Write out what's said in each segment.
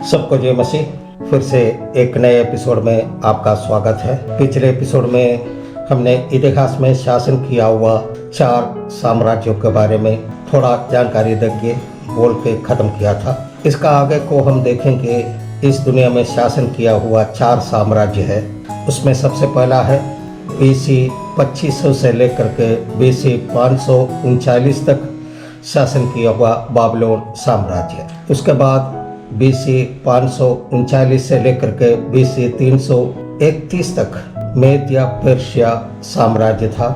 सबको जय मसीह। फिर से एक नए एपिसोड में आपका स्वागत है। पिछले एपिसोड में हमने इतिहास में शासन किया हुआ 4 साम्राज्यों के बारे में थोड़ा जानकारी देके बोल के ख़त्म किया था। इसका आगे को हम देखेंगे। इस दुनिया में शासन किया हुआ 4 साम्राज्य है। उसमें सबसे पहला है BC 2500 से लेकर के BC 539 तक शासन किया हुआ बाबिलोन साम्राज्य। उसके बाद BC 539 से लेकर के BC 331 तक मेदिया पर्शिया साम्राज्य था।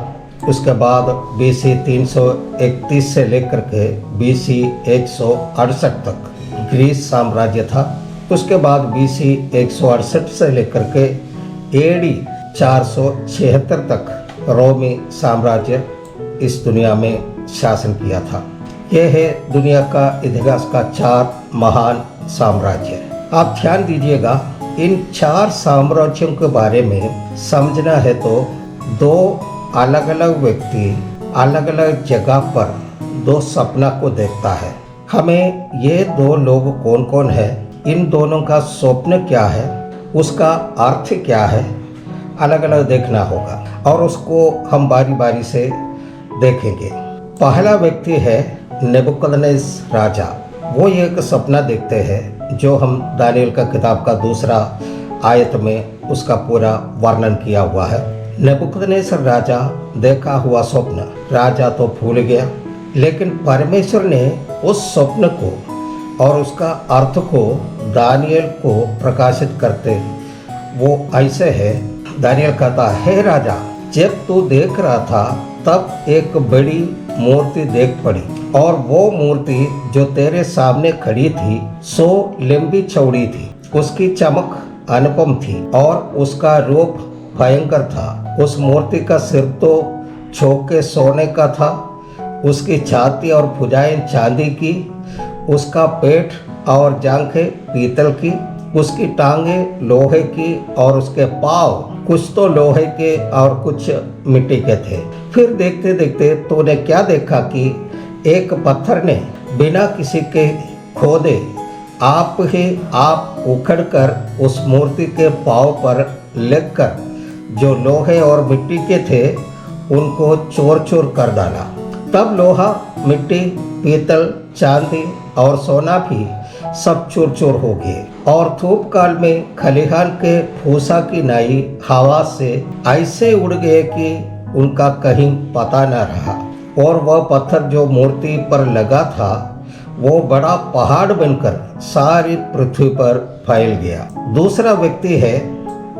उसके बाद BC 331 से लेकर के BC 168 तक ग्रीस साम्राज्य था। उसके बाद BC 168 से लेकर के AD 476 तक रोमी साम्राज्य इस दुनिया में शासन किया था। यह है दुनिया का इतिहास का 4 महान साम्राज्य। आप ध्यान दीजिएगा, इन 4 साम्राज्यों के बारे में समझना है तो 2 अलग अलग व्यक्ति अलग अलग जगह पर 2 सपना को देखता है। हमें ये 2 लोग कौन कौन है, इन दोनों का स्वप्न क्या है, उसका अर्थ क्या है, अलग अलग देखना होगा और उसको हम बारी बारी से देखेंगे। पहला व्यक्ति है नेबुकदनेस्सर राजा। वो एक सपना देखते हैं जो हम दानियल का किताब का 2 आयत में उसका पूरा वर्णन किया हुआ है। नेबुकदनेस्सर राजा देखा हुआ स्वप्न राजा तो भूल गया, लेकिन परमेश्वर ने उस स्वप्न को और उसका अर्थ को दानियल को प्रकाशित करते वो ऐसे है। दानियल कहता है, हे राजा, जब तू देख रहा था तब एक बड़ी मूर्ति देख पड़ी और वो मूर्ति जो तेरे सामने खड़ी थी सो लंबी चौड़ी थी। उसकी चमक अनुपम थी और उसका रूप भयंकर था। उस मूर्ति का सिर तो चौके सोने का था, उसकी छाती और भुजाएं चांदी की, उसका पेट और जांघें पीतल की, उसकी टांगें लोहे की और उसके पाँव कुछ तो लोहे के और कुछ मिट्टी के थे। फिर देखते देखते तूने क्या देखा कि एक पत्थर ने बिना किसी के खोदे आप ही आप उखड़कर उस मूर्ति के पाँव पर लगकर जो लोहे और मिट्टी के थे उनको चूर चूर कर डाला। तब लोहा, मिट्टी, पीतल, चांदी और सोना भी सब चूर चूर हो गए और धूप काल में खलिहान के भूसा की नाई हवा से ऐसे उड़ गए कि उनका कहीं पता न रहा। और वह पत्थर जो मूर्ति पर लगा था वो बड़ा पहाड़ बनकर सारी पृथ्वी पर फैल गया। दूसरा व्यक्ति है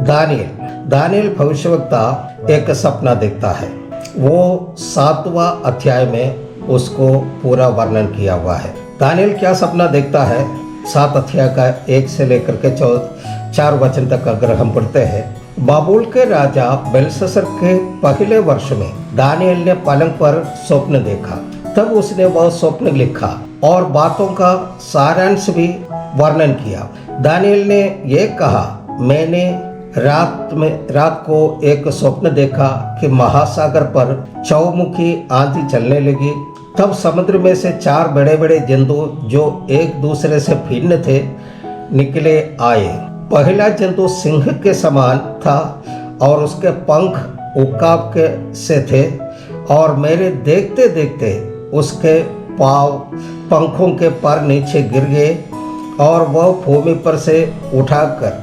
दानियल। दानियल भविष्यवक्ता एक सपना देखता है। वो 7वां अध्याय में उसको पूरा वर्णन किया हुआ है। दानियल क्या सपना देखता है, 7 अध्याय का 1 से लेकर के 4 वचन तक अगर हम पढ़ते हैं। बाबुल के राजा बेलशस्सर के पहले वर्ष में दानियल ने पलंग पर स्वप्न देखा। तब उसने वह स्वप्न लिखा और बातों का सारांश भी वर्णन किया। दानियल ने यह कहा, मैंने रात को एक स्वप्न देखा कि महासागर पर चौमुखी आंधी चलने लगी। तब समुद्र में से 4 बड़े बड़े जंतु जो एक दूसरे से भिन्न थे निकले आए। पहला जंतु सिंह के समान था और उसके पंख उकाब के से थे और मेरे देखते देखते उसके पाँव पंखों के पर नीचे गिर गए और वह भूमि पर से उठाकर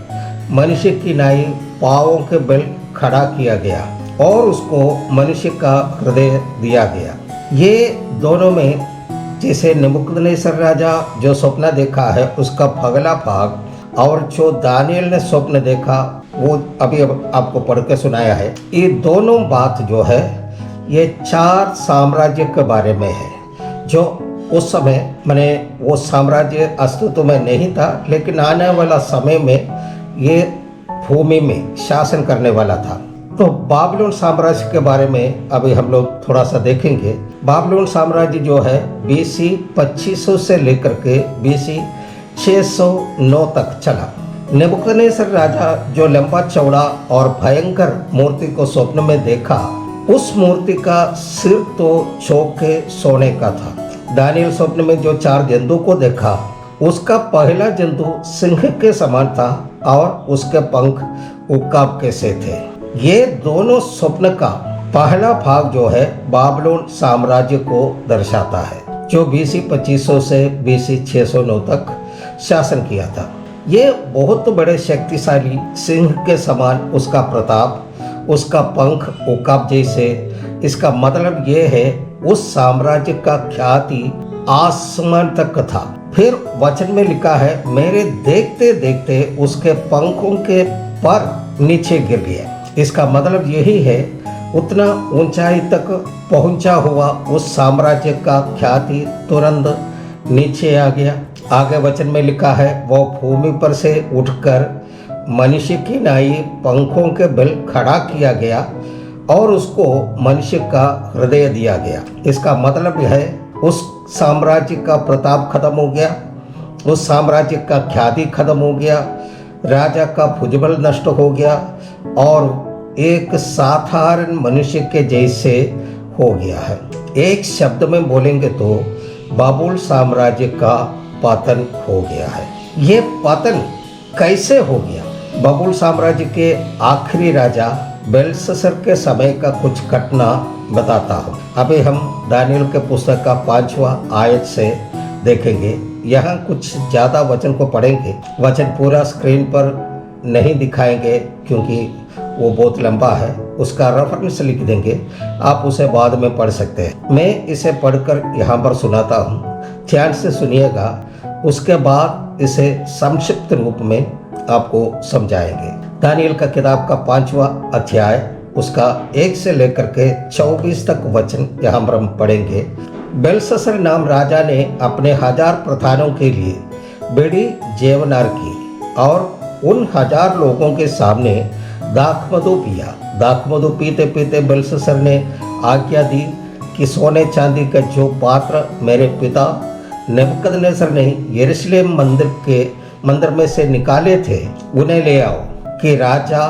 मनुष्य की नाई पाँवों के बल खड़ा किया गया और उसको मनुष्य का हृदय दिया गया। ये दोनों में जैसे नेबुकदनेस्सर राजा जो स्वप्न देखा है उसका पहला भाग और जो दानियल ने स्वप्न देखा वो अभी आपको पढ़ के सुनाया है। ये दोनों बात जो है ये 4 साम्राज्य के बारे में है जो उस समय माने वो साम्राज्य अस्तित्व में नहीं था, लेकिन आने वाला समय में ये भूमि में शासन करने वाला था। तो बाबिलोन साम्राज्य के बारे में अभी हम लोग थोड़ा सा देखेंगे। बाबिलोन साम्राज्य जो है BC 2500 से लेकर के BC 609 तक चला। नेबुकदनेस्सर राजा जो लंबा चौड़ा और भयंकर मूर्ति को स्वप्न में देखा, उस मूर्ति का सिर तो चौके सोने का था। दानियल स्वप्न में जो 4 जंतु को देखा, उसका पहला जंतु सिंह के समान था और उसके पंख उकाब के से थे। ये दोनों स्वप्न का पहला भाग जो है बाबिलोन साम्राज्य को दर्शाता है, जो BC 2500 से BC 609 तक शासन किया था। ये बहुत बड़े शक्तिशाली सिंह के समान उसका प्रताप, उसका पंख उकाब जैसे। इसका मतलब ये है उस साम्राज्य का ख्याति आसमान तक था। फिर वचन में लिखा है, मेरे देखते देखते उसके पंखों के पर नीचे गिर गया। इसका मतलब यही है उतना ऊंचाई तक पहुंचा हुआ उस साम्राज्य का ख्याति तुरंत नीचे आ गया। आगे वचन में लिखा है, वो भूमि पर से उठकर मनुष्य की नाई पंखों के बल खड़ा किया गया और उसको मनुष्य का हृदय दिया गया। इसका मतलब है उस साम्राज्य का प्रताप खत्म हो गया, उस साम्राज्य का ख्याति खत्म हो गया, राजा का भुजबल नष्ट हो गया और एक साधारण मनुष्य के जैसे हो गया है। एक शब्द में बोलेंगे तो बाबुल साम्राज्य का पतन हो गया है। ये पतन कैसे हो गया? बाबुल साम्राज्य के आखिरी राजा बेलशस्सर के समय का कुछ घटना बताता हूँ। अभी हम दानियल के पुस्तक का 5वां आयत से देखेंगे। यहाँ कुछ ज़्यादा वचन को पढ़ेंगे। वचन पूरा स्क्रीन पर नहीं दिखाएंगे क्योंकि वो बहुत लंबा है। उसका रेफरेंस लिख देंगे, आप उसे बाद में पढ़ सकते हैं। मैं इसे पढ़कर यहाँ पर सुनाता हूँ, ध्यान से सुनिएगा। उसके बाद इसे संक्षिप्त रूप में आपको समझाएंगे। दानियल का किताब का 5वां अध्याय, उसका 1 से लेकर के 24 तक वचन यहाँ पर हम पढ़ेंगे। बेलशस्सर नाम राजा ने अपने 1000 प्रधानों के लिए बड़ी जेवनार की और उन 1000 लोगों के सामने दाखमधु पिया। दाखमधु पीते पीते बेलशस्सर ने आज्ञा दी कि सोने चांदी के जो पात्र मेरे पिता नेबुकदनेस्सर ने यरूशलेम मंदिर में से निकाले थे, उन्हें ले आओ कि राजा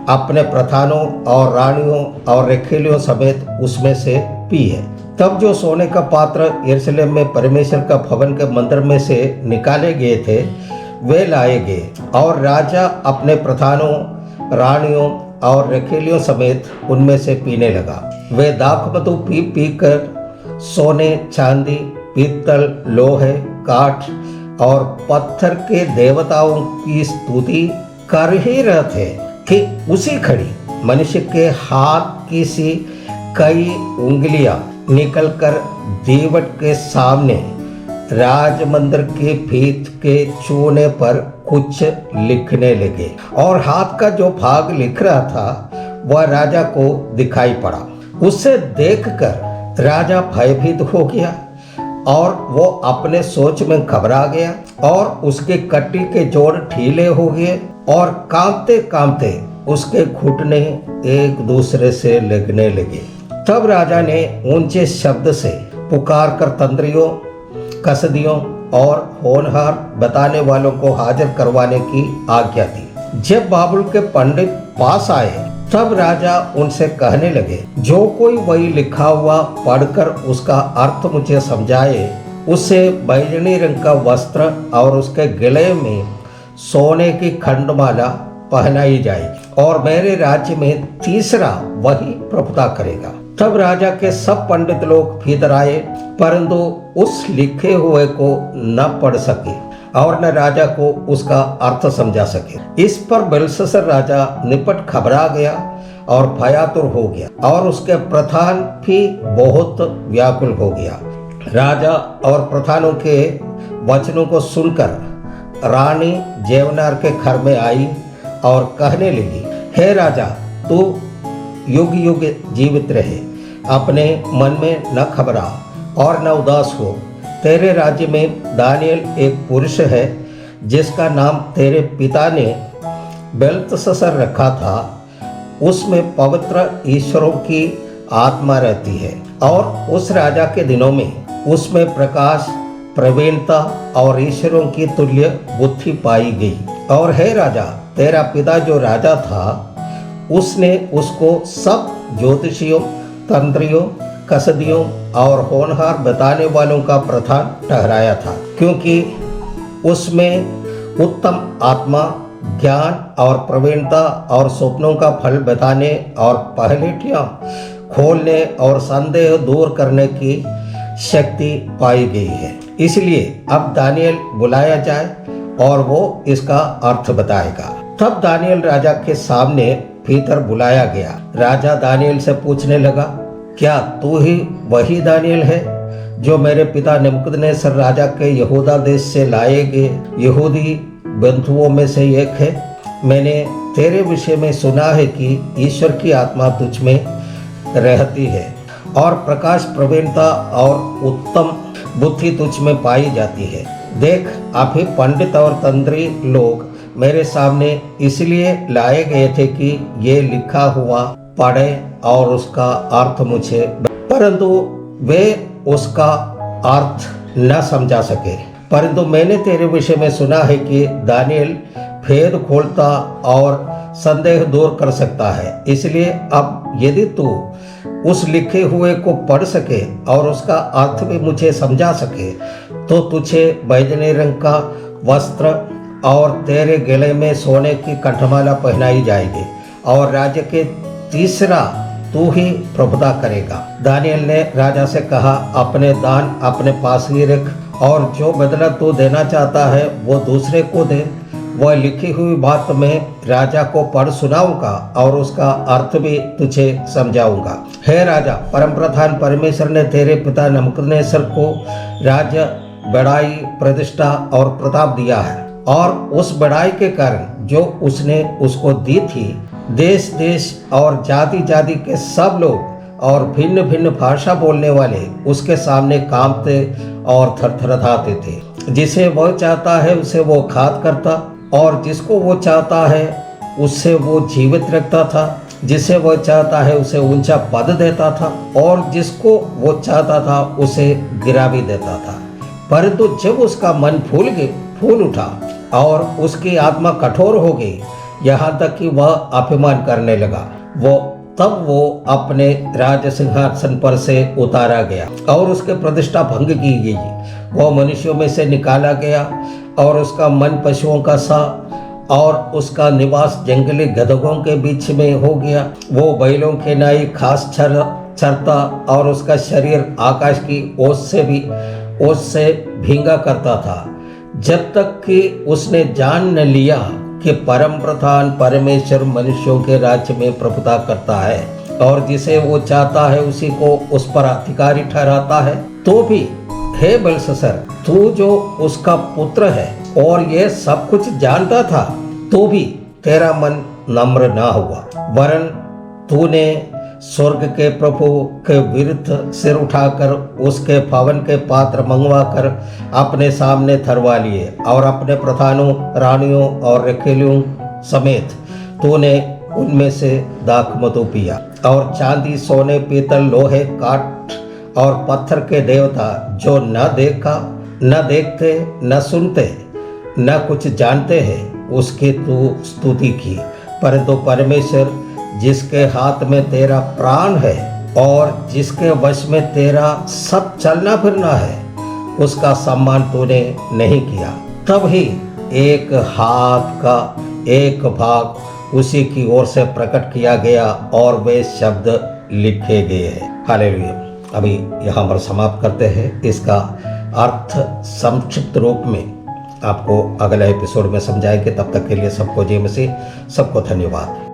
अपने प्रधानों और रानियों और रखैलियों समेत उसमें से पिए। तब जो सोने का पात्र यरूशलेम में परमेश्वर का भवन के मंदिर में से निकाले गए थे, वे लाए गए और राजा अपने प्रधानों, रानियों और रखैलियों समेत उनमें से पीने लगा। वे दाखमधु पी पी कर सोने, चांदी, पीतल, लोहे, काठ और पत्थर के देवताओं की स्तुति कर ही रहे थे कि उसी घड़ी मनुष्य के हाथ की सी कई उंगलियां निकलकर दीवट के सामने राजमंदिर के भीत के चूने पर कुछ लिखने लगे और हाथ का जो भाग लिख रहा था वह राजा को दिखाई पड़ा। उसे देखकर राजा भयभीत हो गया और वो अपने सोच में घबरा गया और उसके कटी के जोड़ ढीले हो गए और कांपते कांपते उसके घुटने एक दूसरे से लगने लगे। तब राजा ने ऊंचे शब्द से पुकार कर तंत्रियों, कसदियों और होनहार बताने वालों को हाजिर करवाने की आज्ञा दी। जब बाबुल के पंडित पास आए तब राजा उनसे कहने लगे, जो कोई वही लिखा हुआ पढ़कर उसका अर्थ मुझे समझाए, उसे बैगनी रंग का वस्त्र और उसके गले में सोने की खंडमाला पहनाई जाएगी और मेरे राज्य में तीसरा वही प्रभुता करेगा। तब राजा के सब पंडित लोग भीतर आए, परंतु उस लिखे हुए को न पढ़ सके और न राजा को उसका अर्थ समझा सके। इस पर बेलशस्सर राजा निपट घबरा गया और भयातुर हो गया और उसके प्रधान भी बहुत व्याकुल हो गया। राजा और प्रधानों के वचनों को सुनकर रानी जेवनार के घर में आई और कहने लगी, हे राजा, तू युग युग जीवित रहे, अपने मन में न घबरा और न उदास हो। तेरे राज्य में दानियल एक पुरुष है जिसका नाम तेरे पिता ने बेलतशस्सर रखा था। उसमें पवित्र ईश्वरों की आत्मा रहती है और उस राजा के दिनों में उसमें प्रकाश, प्रवीणता और ईश्वरों की तुल्य बुद्धि पाई गई। और हे राजा, तेरा पिता जो राजा था उसने उसको सब ज्योतिषियों, तंत्रियों, कसदियों और होनहार बताने वालों का प्रधान ठहराया था, क्योंकि उसमें उत्तम आत्मा, ज्ञान और प्रवीणता और स्वप्नों का फल बताने और पहलेटियाँ खोलने और संदेह दूर करने की शक्ति पाई गई है। इसलिए अब दानियल बुलाया जाए और वो इसका अर्थ बताएगा। तब दानियल राजा के सामने भीतर बुलाया गया। राजा दानियल से पूछने लगा, क्या तू ही वही दानियल है जो मेरे पिता नबूकदनेस्सर राजा के यहूदा देश से लाए गए यहूदी बंधुओं में से एक है? मैंने तेरे विषय में सुना है कि ईश्वर की आत्मा तुझ में रहती है और प्रकाश, प्रवीणता और उत्तम बुद्धि तुझ में पाई जाती है। देख, अभी पंडित और तंत्री लोग मेरे सामने इसलिए लाए गए थे कि ये लिखा हुआ पढ़े और उसका अर्थ मुझे, परंतु वे उसका अर्थ न समझा सके। परंतु मैंने तेरे विषय में सुना है कि दानियल भेद खोलता और संदेह दूर कर सकता है। इसलिए अब यदि तू उस लिखे हुए को पढ़ सके और उसका अर्थ भी मुझे समझा सके, तो तुझे बैजनी रंग का वस्त्र और तेरे गले में सोने की कंठमाला पहनाई जाएगी और राज्य के तीसरा तू ही प्रभुता करेगा। दानियल ने राजा से कहा, अपने दान अपने पास ही रख और जो बदला तू देना चाहता है वो दूसरे को दे। वह लिखी हुई बात मैं राजा को पढ़ सुनाऊंगा और उसका अर्थ भी तुझे समझाऊंगा। हे राजा, परम प्रधान परमेश्वर ने तेरे पिता नबूकदनेस्सर को राज्य, बड़ाई, प्रतिष्ठा और प्रताप दिया है और उस बड़ाई के कारण जो उसने उसको दी थी, देश देश और जाति जाति के सब लोग और भिन्न भिन्न भाषा बोलने वाले उसके सामने कांपते और थरथराते थे। जिसे वह चाहता है उसे वो घात करता और जिसको वो चाहता है उससे वो जीवित रखता था। जिसे वो चाहता है उसे ऊंचा पद देता था और जिसको वो चाहता था उसे गिरा भी देता था। परंतु जब उसका मन फूल उठा और उसकी आत्मा कठोर हो गई, यहाँ तक कि वह अभिमान करने लगा, तब वो अपने राज सिंहासन पर से उतारा गया और उसके प्रतिष्ठा भंग की गई। वह मनुष्यों में से निकाला गया और उसका मन पशुओं का सा और उसका निवास जंगली गधों के बीच में हो गया। वो बैलों के नाई घास चरता और उसका शरीर आकाश की ओस से भींगा करता था, जब तक कि उसने जान न लिया कि परम प्रधान परमेश्वर मनुष्यों के राज्य में प्रभुता करता है और जिसे वो चाहता है उसी को उस पर अधिकारी ठहराता है। तो भी हे बेलशस्सर, तू जो उसका पुत्र है और ये सब कुछ जानता था, तो भी तेरा मन नम्र ना हुआ, वरन तूने स्वर्ग के प्रभु के विरुद्ध सिर उठाकर उसके भवन के पात्र मंगवा कर अपने सामने धरवा लिए और अपने प्रधानों, रानियों और रखेलियों समेत तूने उनमें से दाखमधु पिया और चांदी, सोने, पीतल, लोहे, काठ और पत्थर के देवता जो न देखते, न सुनते, न कुछ जानते हैं, उसकी तू स्तुति की। परंतु परमेश्वर जिसके हाथ में तेरा प्राण है और जिसके वश में तेरा सब चलना फिरना है, उसका सम्मान तूने नहीं किया। तब ही एक हाथ का एक भाग उसी की ओर से प्रकट किया गया और वे शब्द लिखे गए हैं। हालेलुया। अभी यहाँ पर समाप्त करते हैं। इसका अर्थ संक्षिप्त रूप में आपको अगले एपिसोड में समझाएंगे। तब तक के लिए सबको जय मसीह, सबको धन्यवाद।